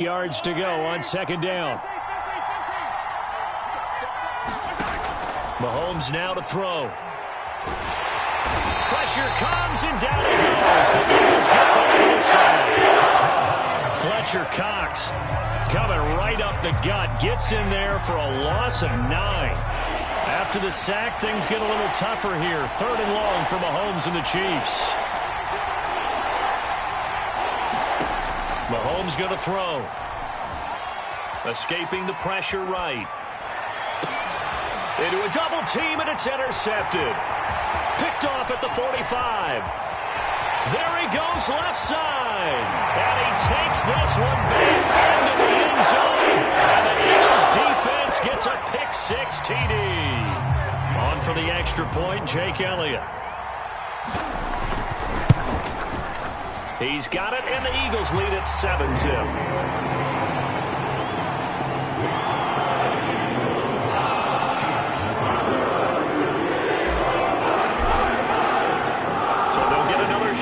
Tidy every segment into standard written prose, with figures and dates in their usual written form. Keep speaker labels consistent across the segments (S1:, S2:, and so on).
S1: Yards to go on second down. Mahomes now to throw. Pressure comes and down he goes. The Eagles get the other side. Fletcher Cox coming right up the gut. Gets in there for a loss of 9. After the sack, things get a little tougher here. 3rd and long for Mahomes and the Chiefs. Mahomes going to throw. Escaping the pressure right. Into a double team, and it's intercepted. Picked off at the 45. There he goes left side. And he takes this one back into the end zone. And the Eagles defense gets a pick-6 TD. On for the extra point, Jake Elliott. He's got it, and the Eagles lead at 7-0.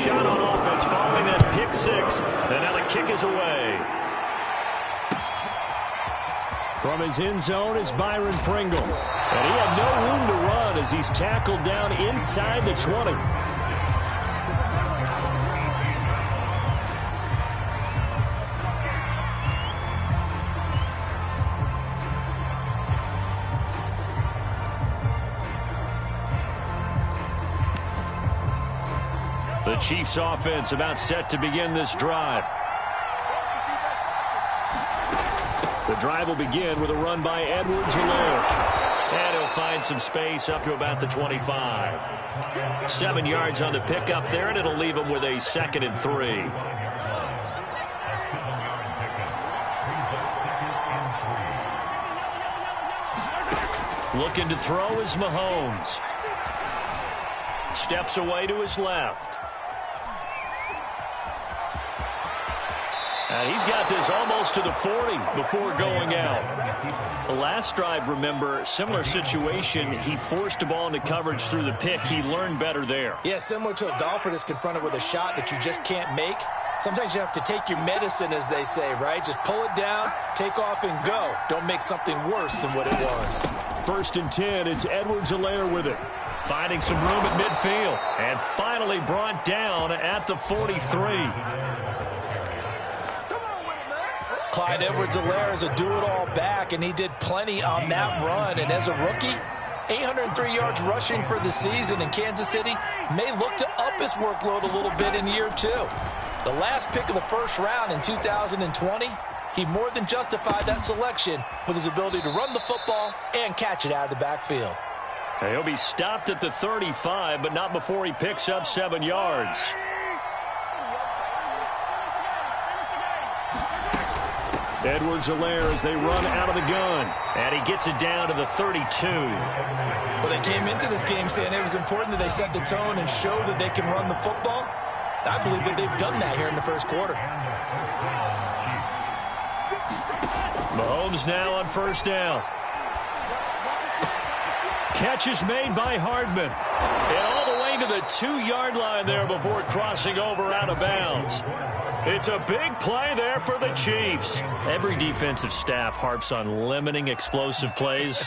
S1: Shot on offense following that pick-6, and now the kick is away. From his end zone is Byron Pringle, and he had no room to run as he's tackled down inside the 20. The Chiefs offense about set to begin this drive. The drive will begin with a run by Edwards-Helaire. And he'll find some space up to about the 25. 7 yards on the pickup there, and it'll leave him with a 2nd and 3. Looking to throw is Mahomes. Steps away to his left. And he's got this almost to the 40 before going out. The last drive, remember, similar situation. He forced the ball into coverage through the pick. He learned better there.
S2: Yeah, similar to a golfer that's confronted with a shot that you just can't make. Sometimes you have to take your medicine, as they say, right? Just pull it down, take off, and go. Don't make something worse than what it was.
S1: 1st and 10, it's Edwards-Helaire with it. Finding some room at midfield. And finally brought down at the 43.
S2: Clyde Edwards-Helaire is a do-it-all back, and he did plenty on that run. And as a rookie, 803 yards rushing for the season, in Kansas City may look to up his workload a little bit in year 2. The last pick of the 1st round in 2020, he more than justified that selection with his ability to run the football and catch it out of the backfield.
S1: He'll be stopped at the 35, but not before he picks up 7 yards. Edwards-Helaire as they run out of the gun. And he gets it down to the 32.
S2: Well, they came into this game saying it was important that they set the tone and show that they can run the football. I believe that they've done that here in the 1st quarter.
S1: Mahomes now on 1st down. Catch is made by Hardman. And all the way to the 2-yard line there before crossing over out of bounds. It's a big play there for the Chiefs. Every defensive staff harps on limiting explosive plays.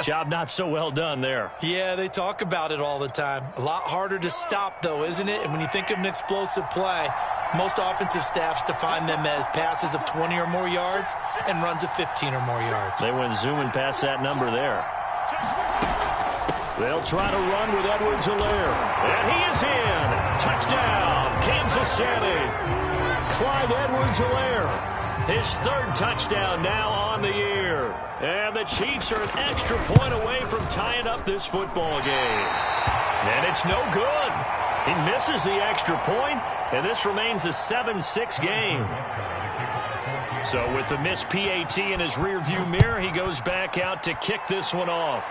S1: Job not so well done there.
S2: Yeah, they talk about it all the time. A lot harder to stop, though, isn't it? And when you think of an explosive play, most offensive staffs define them as passes of 20 or more yards and runs of 15 or more yards.
S1: They went zooming past that number there. They'll try to run with Edwards-Helaire. And he is in. Touchdown, Kansas City. Clyde Edwards-Helaire, his 3rd touchdown now on the year. And the Chiefs are an extra point away from tying up this football game. And it's no good. He misses the extra point, and this remains a 7-6 game. So with the missed PAT in his rearview mirror, he goes back out to kick this one off.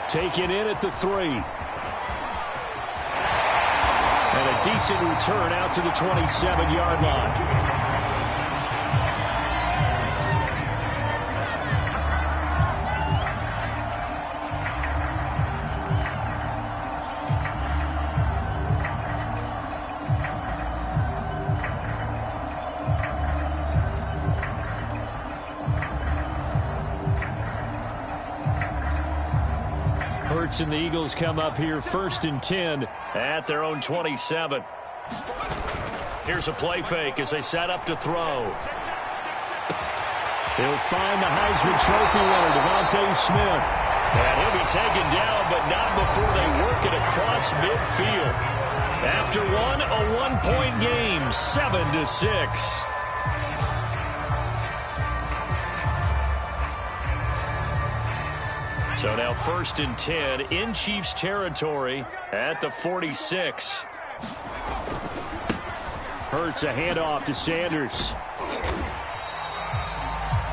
S1: Taken in at the 3. And a decent return out to the 27-yard line. Hurts and the Eagles come up here 1st and 10 at their own 27. Here's a play fake as they set up to throw. He'll find the Heisman Trophy winner, Devontae Smith. And he'll be taken down, but not before they work it across midfield. After one, a one-point game, 7-6. So now 1st and 10 in Chiefs territory at the 46. Hurts a handoff to Sanders.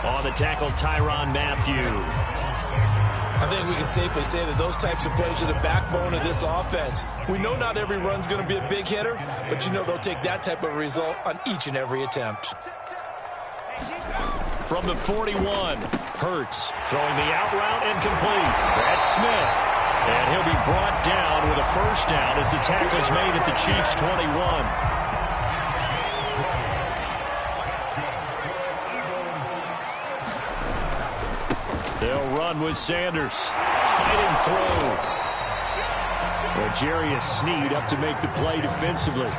S1: On the tackle, Tyrann Mathieu.
S2: I think we can safely say that those types of plays are the backbone of this offense. We know not every run's going to be a big hitter, but you know they'll take that type of result on each and every attempt.
S1: From the 41, Hurts throwing the out route incomplete. That's Smith. And he'll be brought down with a first down as the tackle's made at the Chiefs' 21. They'll run with Sanders. Fighting throw. Well, Jarius Sneed up to make the play defensively.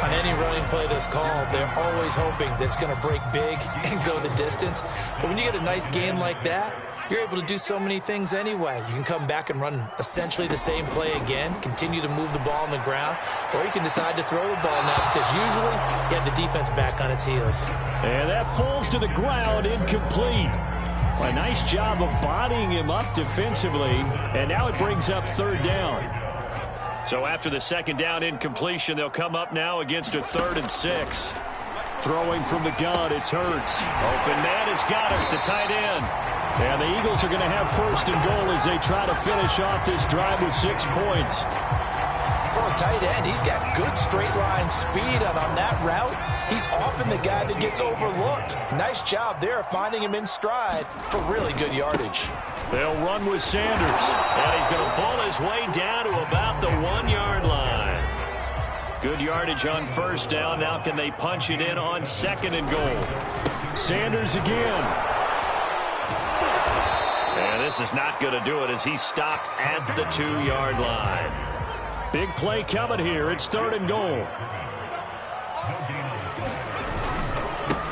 S2: On any running play that's called, they're always hoping that it's going to break big and go the distance. But when you get a nice game like that, you're able to do so many things anyway. You can come back and run essentially the same play again, continue to move the ball on the ground, or you can decide to throw the ball now because usually you have the defense back on its heels.
S1: And that falls to the ground, incomplete. A nice job of bodying him up defensively, and now it brings up 3rd down. So after the 2nd down incompletion, they'll come up now against a 3rd and 6. Throwing from the gun, it's Hurts. Open man has got it, the tight end. And the Eagles are going to have 1st and goal as they try to finish off this drive with 6 points.
S2: For a tight end, he's got good straight line speed, and on that route, he's often the guy that gets overlooked. Nice job there of finding him in stride for really good yardage.
S1: They'll run with Sanders, and he's going to pull his way down to about the 1-yard line. Good yardage on 1st down. Now can they punch it in on 2nd and goal? Sanders again. And this is not going to do it as he's stopped at the 2-yard line. Big play coming here. It's 3rd and goal.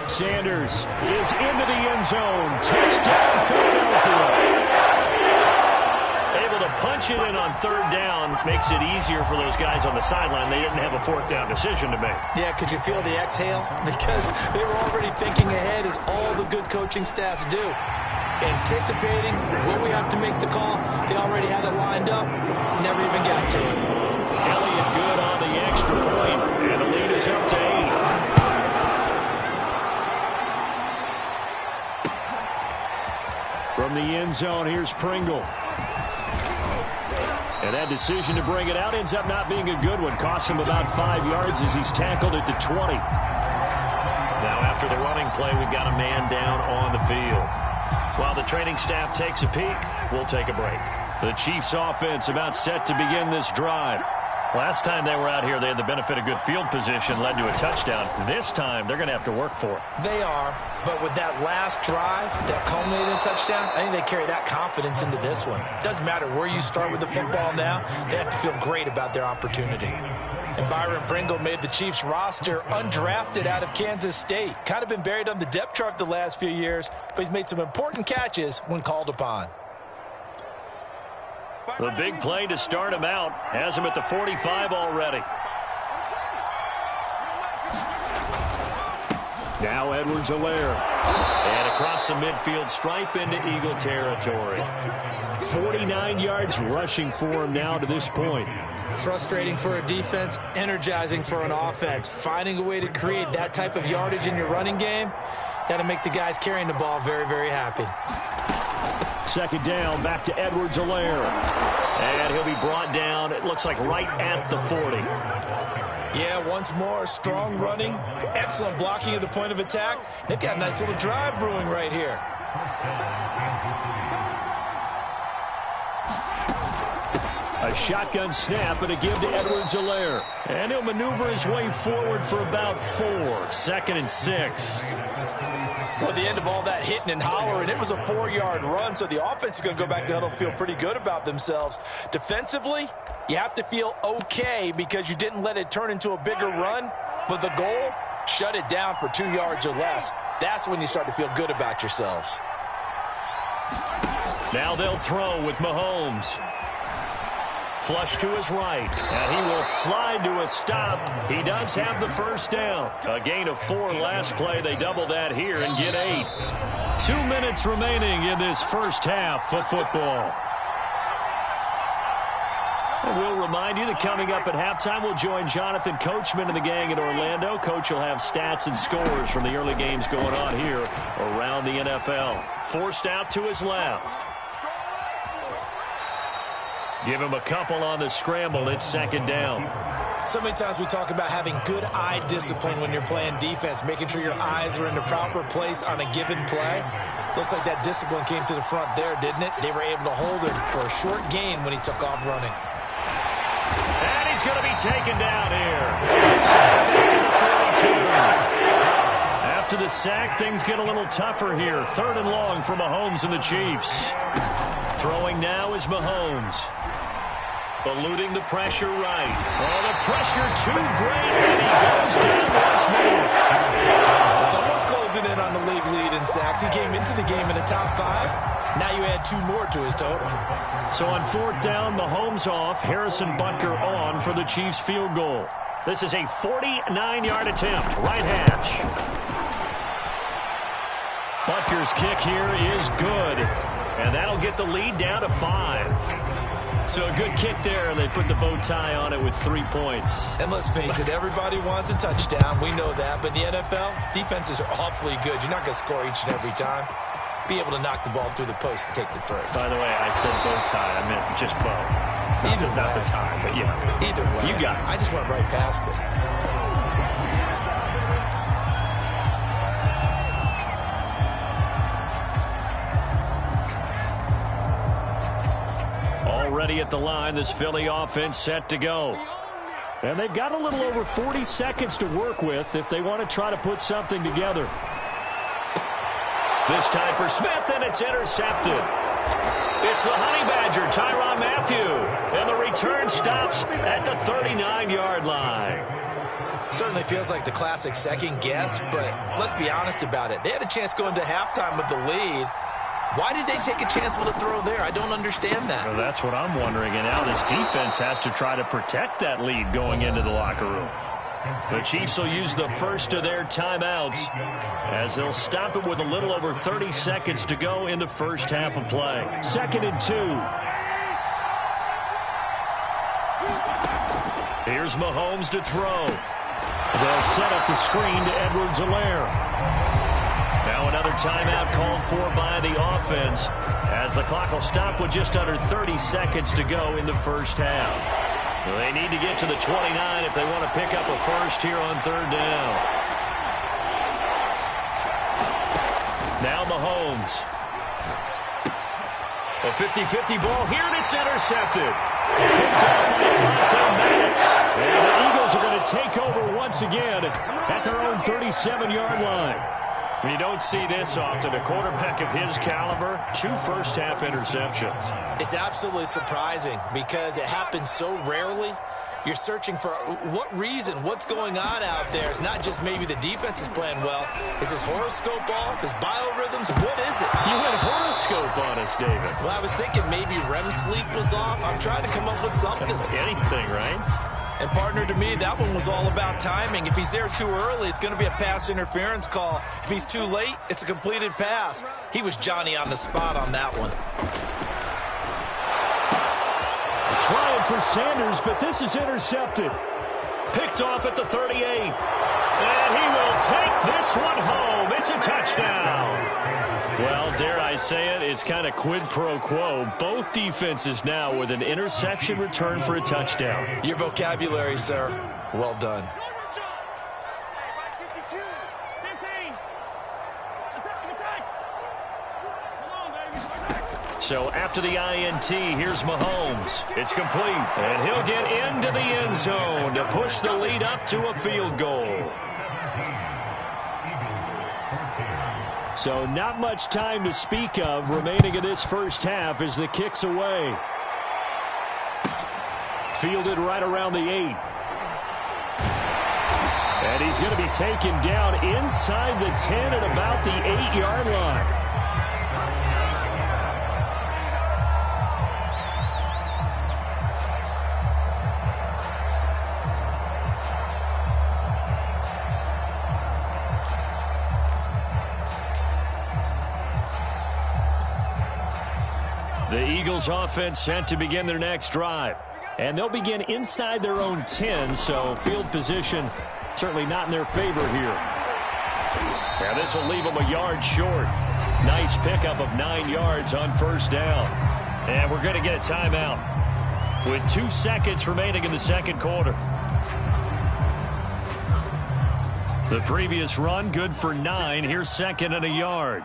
S1: Sanders is into the end zone. Touchdown, Philadelphia. Able to punch it in on 3rd down makes it easier for those guys on the sideline. They didn't have a 4th down decision to make.
S2: Yeah, could you feel the exhale? Because they were already thinking ahead, as all the good coaching staffs do. Anticipating, will we have to make the call? They already had it lined up. Never even got to it.
S1: Elliott good on the extra point, and the lead is up to 8. From the end zone, here's Pringle. And that decision to bring it out ends up not being a good one. Costs him about 5 yards as he's tackled at the 20. Now after the running play, we've got a man down on the field. While the training staff takes a peek, we'll take a break. The Chiefs offense about set to begin this drive. Last time they were out here, they had the benefit of good field position, led to a touchdown. This time, they're going to have to work for it.
S2: They are, but with that last drive that culminated in a touchdown, I think they carry that confidence into this one. Doesn't matter where you start with the football now, they have to feel great about their opportunity. And Byron Pringle made the Chiefs roster undrafted out of Kansas State. Kind of been buried on the depth chart the last few years, but he's made some important catches when called upon.
S1: The big play to start him out has him at the 45 already. Now Edwards-Helaire. And across the midfield stripe into Eagle territory. 49 yards rushing for him now to this point.
S2: Frustrating for a defense, energizing for an offense. Finding a way to create that type of yardage in your running game, that'll make the guys carrying the ball very, very happy.
S1: 2nd down, back to Edwards-Helaire. And he'll be brought down, it looks like right at the 40.
S2: Yeah, once more, strong running, excellent blocking at the point of attack. They've got a nice little drive brewing right here.
S1: A shotgun snap and a give to Edwards-Helaire. And he'll maneuver his way forward for about 4. 2nd and 6.
S2: Well, the end of all that hitting and hollering, it was a 4-yard run, so the offense is going to go back to huddle and feel pretty good about themselves. Defensively, you have to feel okay because you didn't let it turn into a bigger run, but the goal, shut it down for 2 yards or less. That's when you start to feel good about yourselves.
S1: Now they'll throw with Mahomes. Flush to his right, and he will slide to a stop. He does have the first down. A gain of 4 last play. They double that here and get 8. 2 minutes remaining in this first half of football. And we'll remind you that coming up at halftime, we'll join Jonathan Coachman and the gang in Orlando. Coach will have stats and scores from the early games going on here around the NFL. Forced out to his left. Give him a couple on the scramble. It's 2nd down.
S2: So many times we talk about having good eye discipline when you're playing defense, making sure your eyes are in the proper place on a given play. Looks like that discipline came to the front there, didn't it? They were able to hold him for a short gain when he took off running.
S1: And he's going to be taken down here. After the sack, things get a little tougher here. 3rd and long for Mahomes and the Chiefs. Throwing now is Mahomes. Eluding the pressure right. Oh, the pressure too great, and he goes down once more.
S2: Someone's closing in on the league lead in sacks. He came into the game in the top 5. Now you add 2 more to his total.
S1: So on 4th down, Mahomes off. Harrison Butker on for the Chiefs field goal. This is a 49-yard attempt. Right hash. Butker's kick here is good. And that'll get the lead down to 5. So a good kick there, and they put the bow tie on it with 3 points.
S2: And let's face it, everybody wants a touchdown. We know that. But in the NFL, defenses are awfully good. You're not going to score each and every time. Be able to knock the ball through the post and take the throw.
S1: By the way, I said bow tie. I meant just bow. Not the tie, but yeah.
S2: Either way.
S1: You got it.
S2: I just went right past it.
S1: Already at the line, this Philly offense set to go. And they've got a little over 40 seconds to work with if they want to try to put something together. This time for Smith, and it's intercepted. It's the Honey Badger, Tyrann Mathieu. And the return stops at the 39-yard line.
S2: Certainly feels like the classic second guess, but let's be honest about it. They had a chance going to halftime with the lead. Why did they take a chance with a throw there? I don't understand that.
S1: Well, that's what I'm wondering. And now this defense has to try to protect that lead going into the locker room. The Chiefs will use the first of their timeouts as they'll stop it with a little over 30 seconds to go in the first half of play. 2nd and 2. Here's Mahomes to throw. They'll set up the screen to Edwards-Helaire. Now another timeout called for by the offense as the clock will stop with just under 30 seconds to go in the first half. They need to get to the 29 if they want to pick up a first here on 3rd down. Now Mahomes. A 50-50 ball here, and it's intercepted. Picked up by Vontae Maddox. And the Eagles are going to take over once again at their own 37-yard line. You don't see this often. A quarterback of his caliber, 2 first-half interceptions.
S2: It's absolutely surprising because it happens so rarely. You're searching for what reason, what's going on out there. It's not just maybe the defense is playing well. Is his horoscope off? His biorhythms? What is it?
S1: You went horoscope on us, David.
S2: Well, I was thinking maybe REM sleep was off. I'm trying to come up with something.
S1: Anything, right?
S2: And, partner, to me, that one was all about timing. If he's there too early, it's going to be a pass interference call. If he's too late, it's a completed pass. He was Johnny on the spot on that one.
S1: Trying for Sanders, but this is intercepted. Picked off at the 38. And he will take this one home. It's a touchdown. Well, dare I say it, it's kind of quid pro quo. Both defenses now with an interception return for a touchdown.
S2: Your vocabulary, sir. Well done.
S1: So after the INT, here's Mahomes. It's complete, and he'll get into the end zone to push the lead up to a field goal. So not much time to speak of remaining in this first half as the kick's away. Fielded right around the 8. And he's going to be taken down inside the 10 at about the 8-yard line. The Eagles offense set to begin their next drive. And they'll begin inside their own 10, so field position certainly not in their favor here. Now this will leave them a yard short. Nice pickup of 9 yards on first down. And we're going to get a timeout with 2 seconds remaining in the second quarter. The previous run good for 9. Here's second and a yard.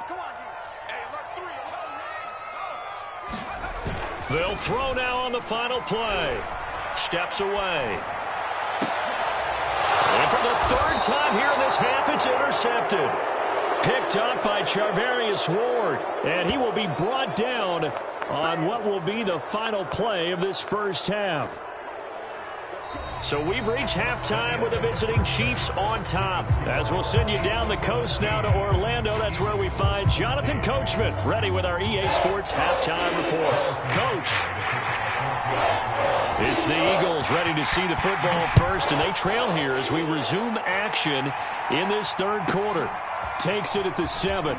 S1: They'll throw now on the final play. Steps away. And for the third time here in this half, it's intercepted. Picked up by Charvarius Ward. And he will be brought down on what will be the final play of this first half. So we've reached halftime with the visiting Chiefs on top. As we'll send you down the coast now to Orlando, that's where we find Jonathan Coachman ready with our EA Sports halftime report. Coach. It's the Eagles ready to see the football first, and they trail here as we resume action in this third quarter. Takes it at the 7.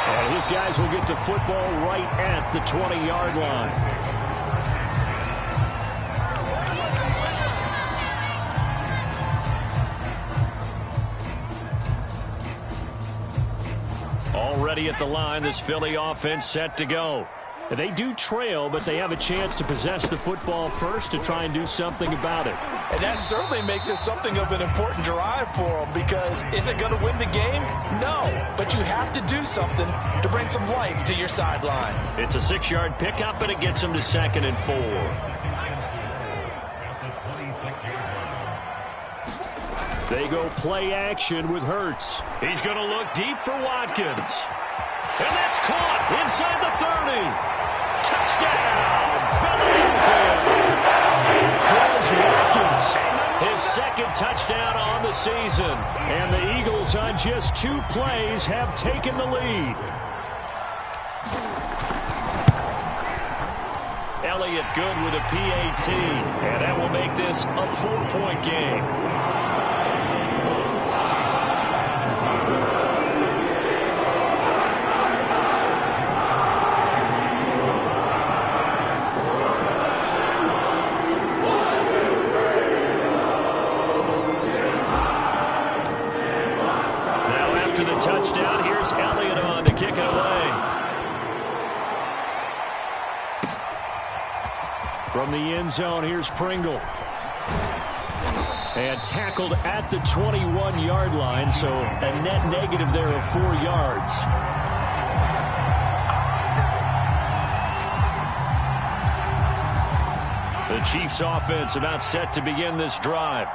S1: And his guys will get the football right at the 20-yard line. Already at the line, this Philly offense set to go. They do trail, but they have a chance to possess the football first to try and do something about it.
S2: And that certainly makes it something of an important drive for them, because is it going to win the game? No, but you have to do something to bring some life to your sideline.
S1: It's a 6-yard pickup, and it gets them to 2nd and 4. They go play action with Hurts. He's going to look deep for Watkins. And that's caught inside the 30. Touchdown, Philadelphia. Watkins, his second touchdown on the season. And the Eagles on just 2 plays have taken the lead. Elliott good with a PAT. And that will make this a 4-point game. Touchdown. Here's Elliott on to kick it away. From the end zone, here's Pringle. And tackled at the 21-yard line, so a net negative there of 4 yards. The Chiefs offense about set to begin this drive.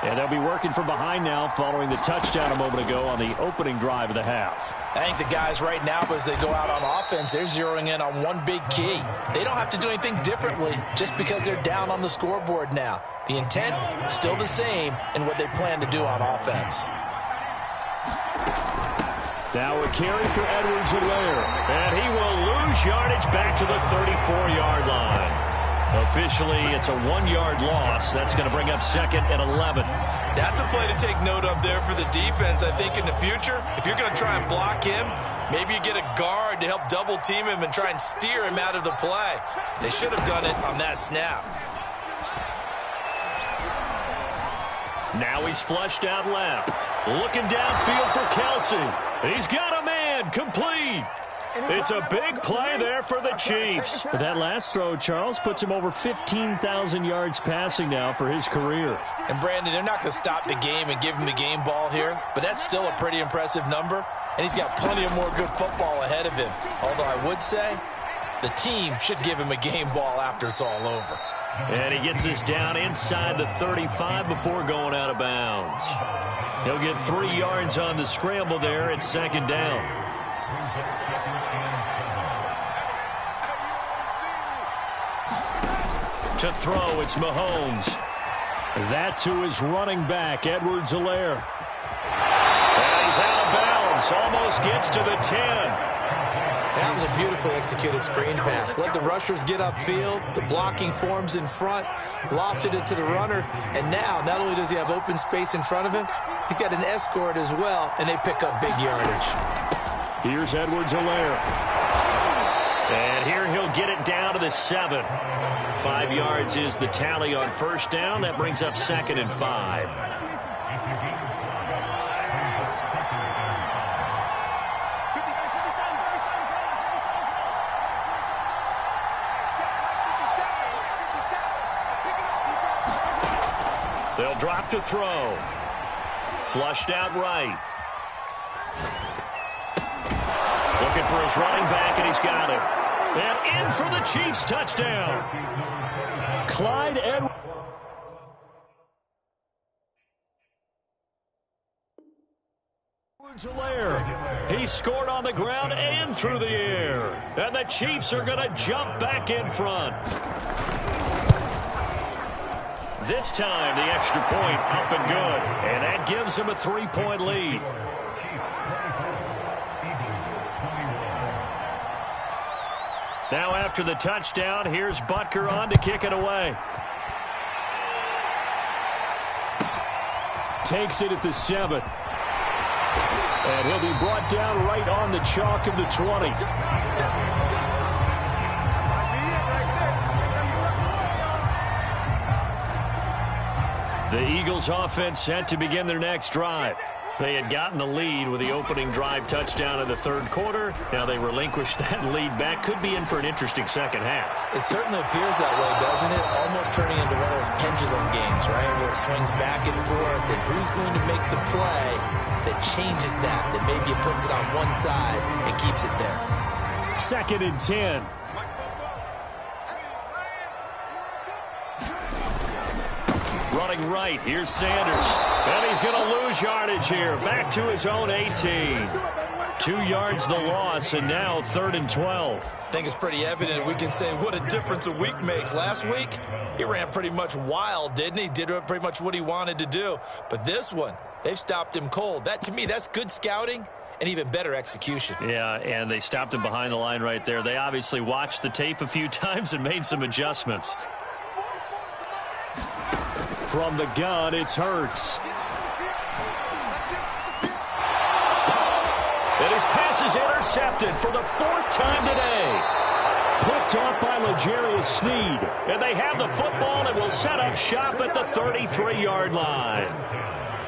S1: And they'll be working from behind now following the touchdown a moment ago on the opening drive of the half.
S2: I think the guys right now, as they go out on offense, they're zeroing in on one big key. They don't have to do anything differently just because they're down on the scoreboard now. The intent is still the same in what they plan to do on offense.
S1: Now a carry for Edwards-Helaire. And he will lose yardage back to the 34-yard line. Officially, it's a 1-yard loss. That's going to bring up 2nd and 11.
S3: That's a play to take note of there for the defense. I think in the future, if you're going to try and block him, maybe you get a guard to help double team him and try and steer him out of the play. They should have done it on that snap.
S1: Now he's flushed out left. Looking downfield for Kelsey. He's got a man. Complete. It's a big play there for the Chiefs.
S4: That last throw, Charles, puts him over 15,000 yards passing now for his career.
S2: And, Brandon, they're not going to stop the game and give him the game ball here, but that's still a pretty impressive number. and he's got plenty of more good football ahead of him. Although I would say the team should give him a game ball after it's all over.
S4: And he gets us down inside the 35 before going out of bounds. He'll get 3 yards on the scramble there at second down. To throw, it's Mahomes. That's who is running back, Edwards-Helaire. And he's out of bounds, almost gets to the 10.
S3: That was a beautifully executed screen pass. Let the rushers get upfield. The blocking forms in front. Lofted it to the runner. And now, not only does he have open space in front of him, he's got an escort as well, and they pick up big yardage.
S4: Here's Edwards-Helaire. And here he'll get it down to the 7. 5 yards is the tally on first down. That brings up 2nd and 5. They'll drop to throw. Flushed out right. Looking for his running back, and he's got it. And in for the Chiefs touchdown. Clyde Edwards-Helaire. He scored on the ground and through the air. And the Chiefs are going to jump back in front. This time, the extra point up and good. And that gives him a 3-point lead. Now after the touchdown, here's Butker on to kick it away. Takes it at the 7. And he'll be brought down right on the chalk of the 20. The Eagles offense set to begin their next drive. They had gotten the lead with the opening drive touchdown in the third quarter. Now they relinquished that lead back. Could be in for an interesting second half.
S3: It certainly appears that way, doesn't it? Almost turning into one of those pendulum games, right? Where it swings back and forth. And who's going to make the play that changes that maybe it puts it on one side and keeps it there?
S4: 2nd and 10. Running right, here's Sanders. And he's going to lose yardage here. Back to his own 18. 2 yards the loss, and now 3rd and 12.
S3: I think it's pretty evident. We can say what a difference a week makes. Last week, he ran pretty much wild, didn't he? Did pretty much what he wanted to do. But this one, they've stopped him cold. That, to me, that's good scouting and even better execution.
S4: Yeah, and they stopped him behind the line right there. They obviously watched the tape a few times and made some adjustments. From the gun, it's Hurts. And his pass is intercepted for the 4th time today. Picked off by L'Jarius Sneed. And they have the football and will set up shop at the 33-yard line.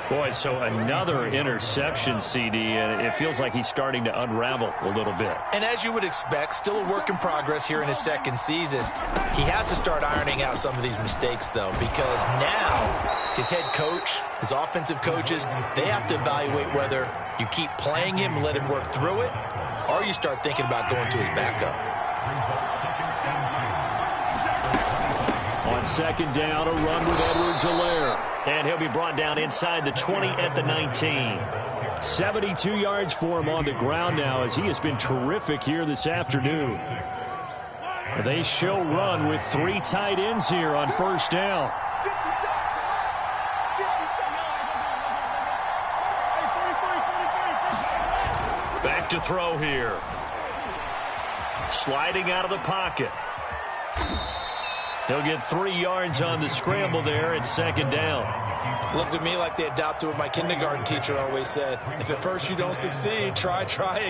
S4: Boy, so another interception, CD, and it feels like he's starting to unravel a little bit.
S3: And as you would expect, still a work in progress here in his second season. He has to start ironing out some of these mistakes, though, because now his head coach, his offensive coaches, they have to evaluate whether you keep playing him and let him work through it, or you start thinking about going to his backup.
S4: On 2nd down, a run with Edwards-Helaire. And he'll be brought down inside the 20 at the 19. 72 yards for him on the ground now as he has been terrific here this afternoon. They show run with 3 tight ends here on first down. Back to throw here. Sliding out of the pocket. He'll get 3 yards on the scramble there at 2nd down.
S3: Looked to me like they adopted what my kindergarten teacher always said. If at first you don't succeed, try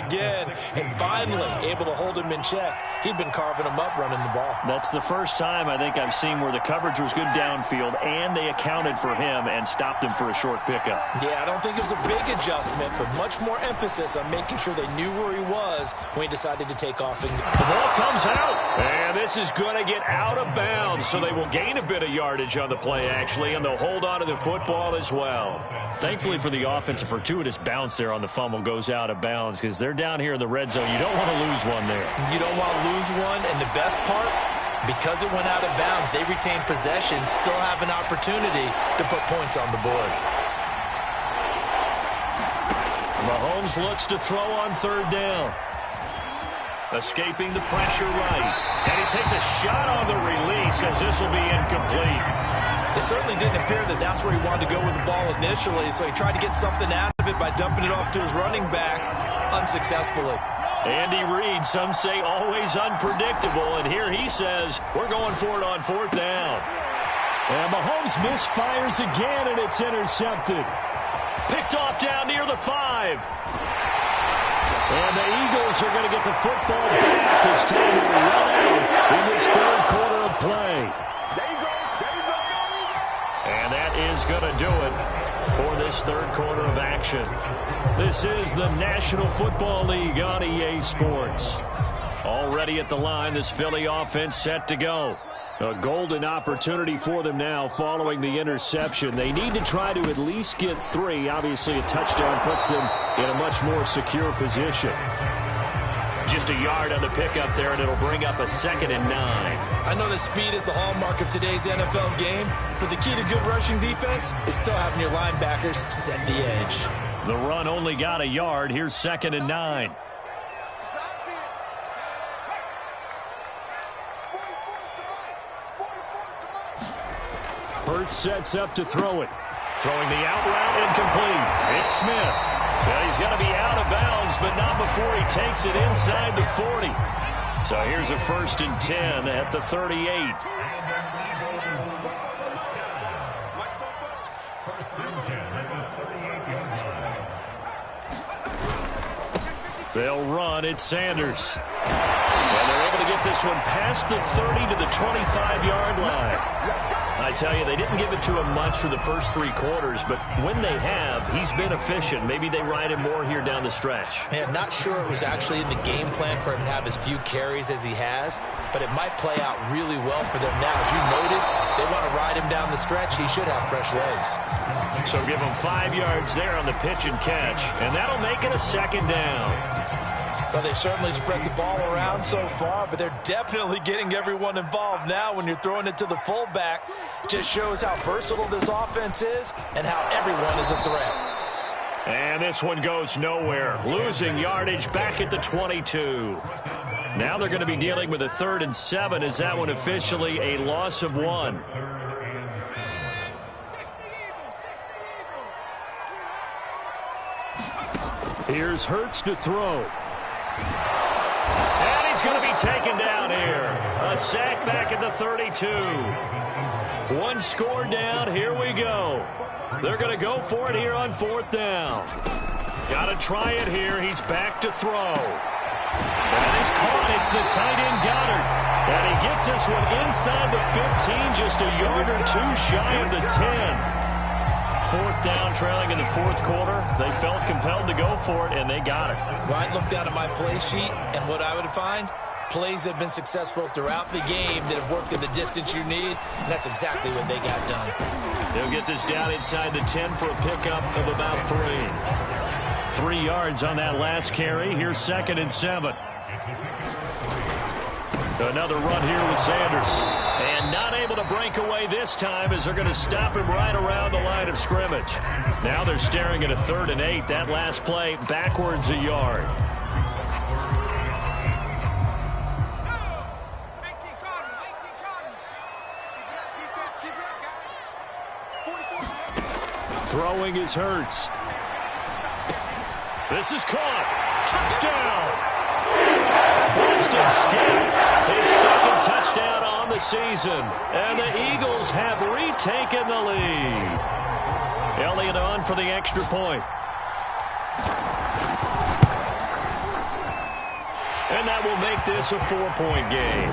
S3: again. And finally, able to hold him in check. He'd been carving him up running the ball.
S4: That's the first time I think I've seen where the coverage was good downfield and they accounted for him and stopped him for a short pickup.
S3: Yeah, I don't think it was a big adjustment, but much more emphasis on making sure they knew where he was when he decided to take off. And
S4: the ball comes out, and this is going to get out of bounds, so they will gain a bit of yardage on the play, actually, and they'll hold on to the
S1: football as well. Thankfully for the offense, a fortuitous bounce there on the fumble goes out of bounds because they're down here in the red zone. You don't want to lose one there.
S2: You don't want to lose one, and the best part, because it went out of bounds, they retain possession, still have an opportunity to put points on the board.
S1: Mahomes looks to throw on third down. Escaping the pressure right. And he takes a shot on the release as this will be incomplete.
S2: It certainly didn't appear that that's where he wanted to go with the ball initially, so he tried to get something out of it by dumping it off to his running back unsuccessfully.
S1: Andy Reid, some say always unpredictable, and here he says we're going for it on fourth down.
S4: And Mahomes misfires again, and it's intercepted.
S1: Picked off down near the 5. And the Eagles are going to get the football back as time will run out in this third quarter of play. And that is going to do it for this third quarter of action. This is the National Football League on EA Sports. Already at the line, this Philly offense set to go. A golden opportunity for them now following the interception. They need to try to at least get 3. Obviously, a touchdown puts them in a much more secure position. Just a yard on the pickup there, and it'll bring up a 2nd and 9.
S2: I know that speed is the hallmark of today's NFL game, but the key to good rushing defense is still having your linebackers set the edge.
S1: The run only got a yard. Here's 2nd and 9.
S4: Hurts sets up to throw it.
S1: Throwing the out route incomplete. It's Smith. Well, he's going to be out of bounds, but not before he takes it inside the 40. So here's a 1st and 10 at the 38. They'll run. It's Sanders. And they're able to get this one past the 30 to the 25-yard line. I tell you, they didn't give it to him much for the first 3 quarters, but when they have, he's been efficient. Maybe they ride him more here down the stretch.
S2: Man, not sure it was actually in the game plan for him to have as few carries as he has, but it might play out really well for them now. As you noted, they want to ride him down the stretch. He should have fresh legs.
S1: So give him 5 yards there on the pitch and catch, and that'll make it a 2nd down.
S2: Well, they've certainly spread the ball around so far, but they're definitely getting everyone involved now when you're throwing it to the fullback. Just shows how versatile this offense is and how everyone is a threat.
S1: And this one goes nowhere. Losing yardage back at the 22. Now they're going to be dealing with a 3rd and 7 as that one officially a loss of 1.
S4: Here's Hurts to throw.
S1: And he's going to be taken down here. A sack back at the 32. 1 score down. Here we go. They're going to go for it here on 4th down. Got to try it here. He's back to throw. And he's caught. It's the tight end Goddard. And he gets this one inside the 15, just a yard or 2 shy of the 10. 4th down, trailing in the 4th quarter. They felt compelled to go for it, and they got it.
S2: Well, I'd look down at my play sheet, and what I would find, plays have been successful throughout the game that have worked in the distance you need, and that's exactly what they got done.
S1: They'll get this down inside the 10 for a pickup of about 3. 3 yards on that last carry. Here's 2nd and 7. Another run here with Sanders. And not able to break away this time as they're going to stop him right around the line of scrimmage. Now they're staring at a 3rd and 8. That last play backwards a yard.
S4: Throwing is Hurts.
S1: This is caught. Touchdown. Boston Scott, his 2nd touchdown on the season. And the Eagles have retaken the lead. Elliott on for the extra point. And that will make this a 4-point game.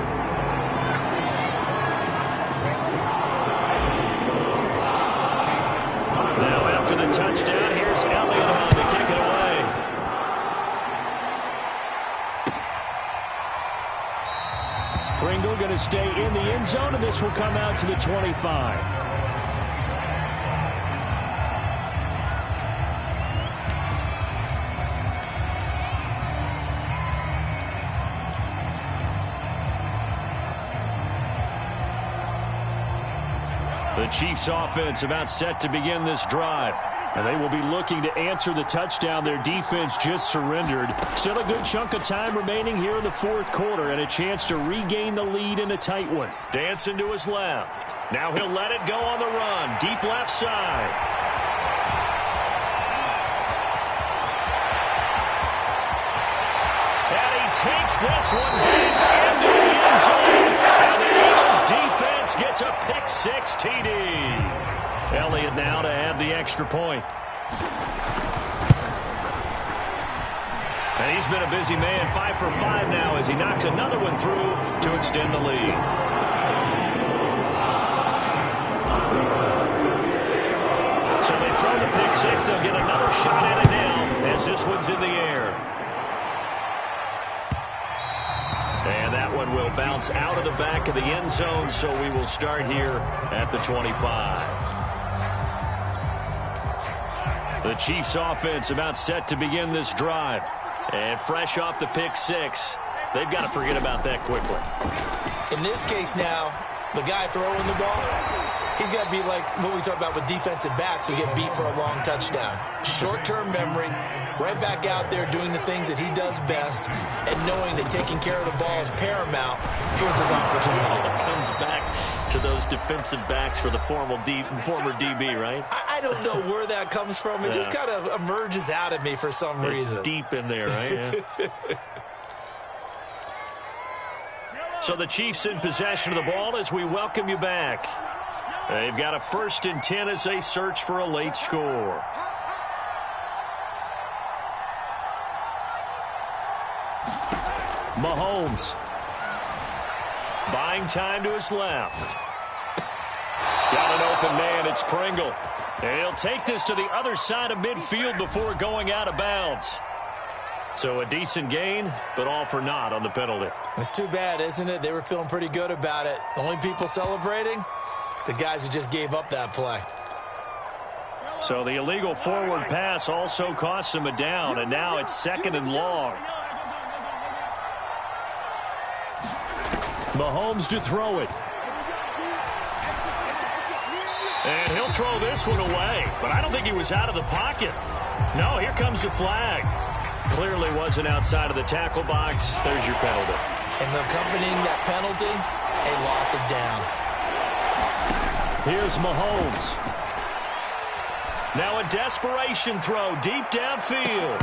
S1: Now after the touchdown, here's Elliott on to kick it away.
S4: Pringle going to stay in the end zone, and this will come out to the 25. The Chiefs offense about set to begin this drive. And they will be looking to answer the touchdown their defense just surrendered. Still a good chunk of time remaining here in the fourth quarter and a chance to regain the lead in a tight one. Dancing to his left. Now he'll let it go on the run. Deep left side. And he takes this one back into the end zone. And the Eagles defense gets a pick-6 TD. Elliott now to add the extra point. And he's been a busy man, 5 for 5 now as he knocks another one through to extend the lead. So they throw the pick-6. They'll get another shot at it now as this one's in the air. And that one will bounce out of the back of the end zone, so we will start here at the 25. The Chiefs offense about set to begin this drive. And fresh off the pick-6, they've got to forget about that quickly.
S3: In this case now, the guy throwing the ball, he's got to be like what we talk about with defensive backs who get beat for a long touchdown. Short-term memory, right back out there doing the things that he does best, and knowing that taking care of the ball is paramount. Here's his opportunity.
S4: Comes back to those defensive backs for the former DB, right?
S3: I don't know where that comes from. It just kind of emerges out of me for some reason.
S4: It's deep in there, right? Yeah. So the Chiefs in possession of the ball as we welcome you back. They've got a 1st and 10 as they search for a late score. Mahomes. Buying time to his left. Got an open man. It's Pringle. And he'll take this to the other side of midfield before going out of bounds. So a decent gain, but all for naught on the penalty.
S3: It's too bad, isn't it? They were feeling pretty good about it. The only people celebrating, the guys who just gave up that play.
S4: So the illegal forward pass also costs him a down, and now it's 2nd and long. Mahomes to throw it. And he'll throw this one away, but I don't think he was out of the pocket. No, here comes the flag. Clearly wasn't outside of the tackle box. There's your penalty.
S3: And accompanying that penalty, a loss of down.
S4: Here's Mahomes. Now a desperation throw deep downfield.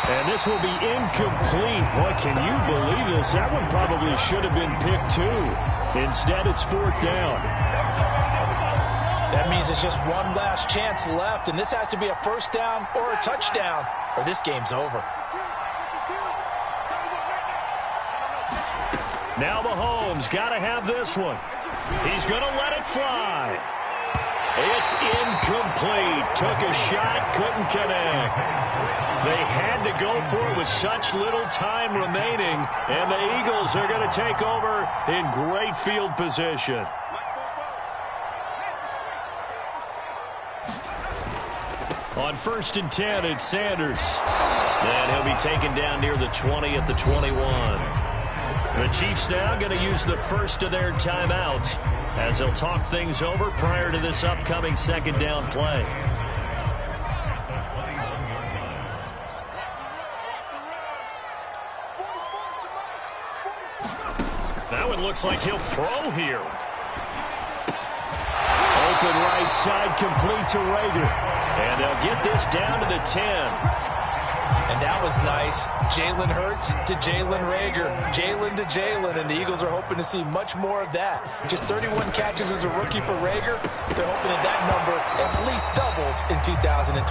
S4: And this will be incomplete. Boy, can you believe this? That one probably should have been picked too. Instead, it's 4th down.
S2: That means it's just one last chance left, and this has to be a 1st down or a touchdown, or this game's over.
S4: Now Mahomes got to have this one. He's going to let it fly. It's incomplete. Took a shot, couldn't connect. They had to go for it with such little time remaining, and the Eagles are going to take over in great field position. On 1st and 10, it's Sanders. And he'll be taken down near the 20 at the 21. The Chiefs now going to use the first of their timeouts as they'll talk things over prior to this upcoming 2nd down play. That one looks like he'll throw here. Open right side, complete to Rager. And they'll get this down to the 10.
S2: And that was nice. Jalen Hurts to Jalen Reagor. Jalen to Jalen. And the Eagles are hoping to see much more of that. Just 31 catches as a rookie for Reagor. They're hoping that that number at least doubles in 2021.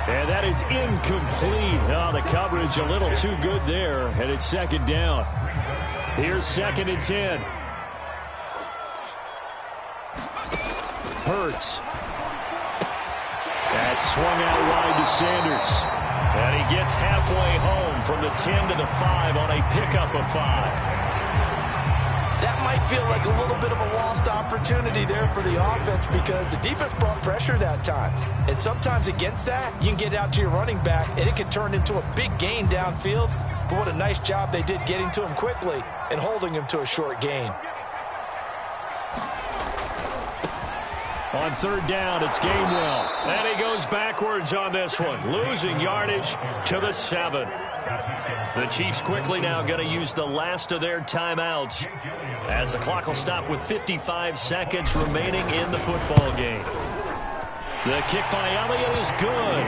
S4: And that is incomplete. Oh, the coverage a little too good there. And it's 2nd down. Here's 2nd and 10. Hurts. That's swung out wide to Sanders. And he gets halfway home from the 10 to the 5 on a pickup of 5.
S2: That might feel like a little bit of a lost opportunity there for the offense because the defense brought pressure that time. And sometimes against that, you can get out to your running back, and it can turn into a big gain downfield. But what a nice job they did getting to him quickly and holding him to a short gain.
S4: On third down, it's Gainwell. And he goes backwards on this one, losing yardage to the 7. The Chiefs quickly now going to use the last of their timeouts as the clock will stop with 55 seconds remaining in the football game. The kick by Elliott is good.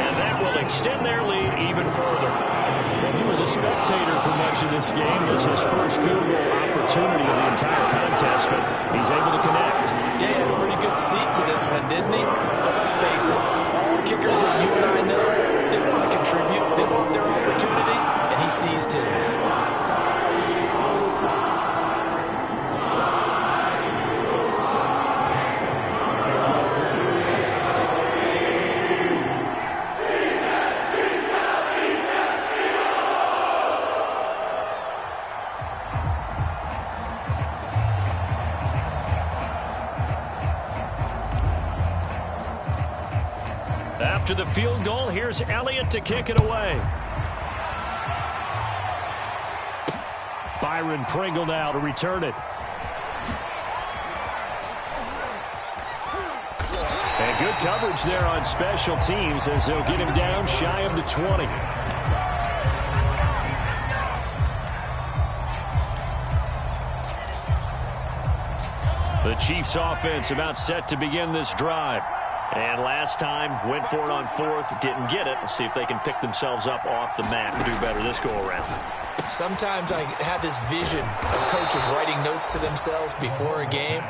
S4: And that will extend their lead even further. Well, he was a spectator for much of this game. This is his first field goal opportunity of the entire contest, but he's able to connect.
S3: Yeah, he had a pretty good seat to this one, didn't he? But let's face it, all kickers that you and I know, they want to contribute. They want their opportunity, and he seized his.
S4: After the field goal, here's Elliott to kick it away. Byron Pringle now to return it. And good coverage there on special teams as they'll get him down shy of the 20. The Chiefs offense about set to begin this drive. And last time, went for it on fourth, didn't get it. We'll see if they can pick themselves up off the mat and do better this go-around.
S3: Sometimes I have this vision of coaches writing notes to themselves before a game.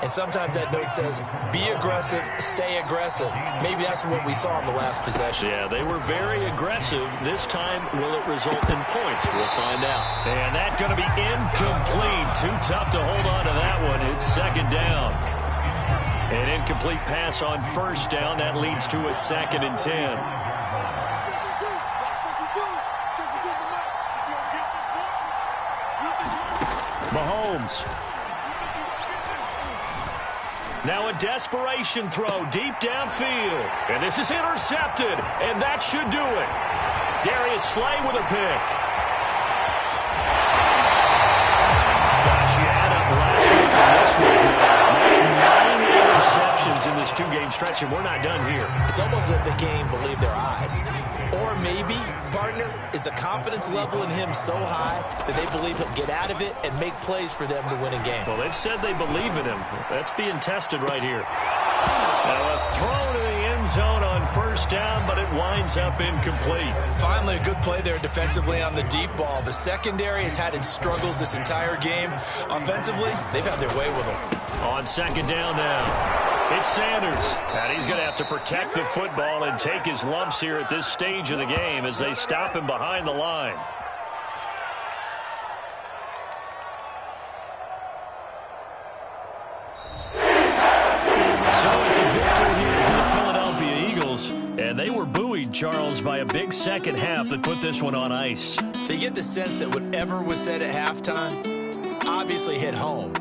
S3: And sometimes that note says, be aggressive, stay aggressive. Maybe that's what we saw in the last possession.
S4: Yeah, they were very aggressive. This time, will it result in points? We'll find out. And that's going to be incomplete. Too tough to hold on to that one. It's second down. An incomplete pass on first down. That leads to a 2nd and 10. Mahomes. Now a desperation throw deep downfield. And this is intercepted. And that should do it. Darius Slay with a pick. Gosh, you add up last week and this week. That's 9 interceptions in this 2-game stretch, and we're not done here.
S3: It's almost as if the game believed their eyes. Or maybe, partner, is the confidence level in him so high that they believe he'll get out of it and make plays for them to win a game.
S4: Well, they've said they believe in him. That's being tested right here. Now a throw to the end zone on first down, but it winds up incomplete.
S3: Finally, a good play there defensively on the deep ball. The secondary has had its struggles this entire game. Offensively, they've had their way with them.
S4: On second down now, it's Sanders. And he's going to have to protect the football and take his lumps here at this stage of the game as they stop him behind the line. So it's a victory here for the Philadelphia Eagles. And they were buoyed, Charles, by a big second half that put this one on ice.
S3: So you get the sense that whatever was said at halftime obviously hit home.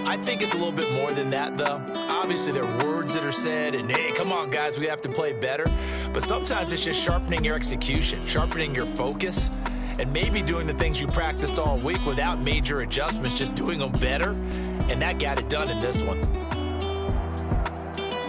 S3: I think it's a little bit more than that, though. Obviously, there are words that are said, and, hey, come on, guys, we have to play better. But sometimes it's just sharpening your execution, sharpening your focus, and maybe doing the things you practiced all week without major adjustments, just doing them better, and that got it done in this one.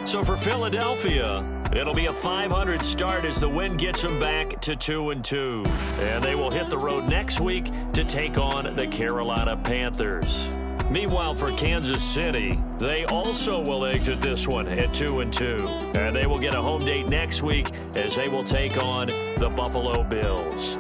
S4: So for Philadelphia, it'll be a .500 start as the win gets them back to 2-2. And they will hit the road next week to take on the Carolina Panthers. Meanwhile, for Kansas City, they also will exit this one at 2-2. And they will get a home date next week as they will take on the Buffalo Bills.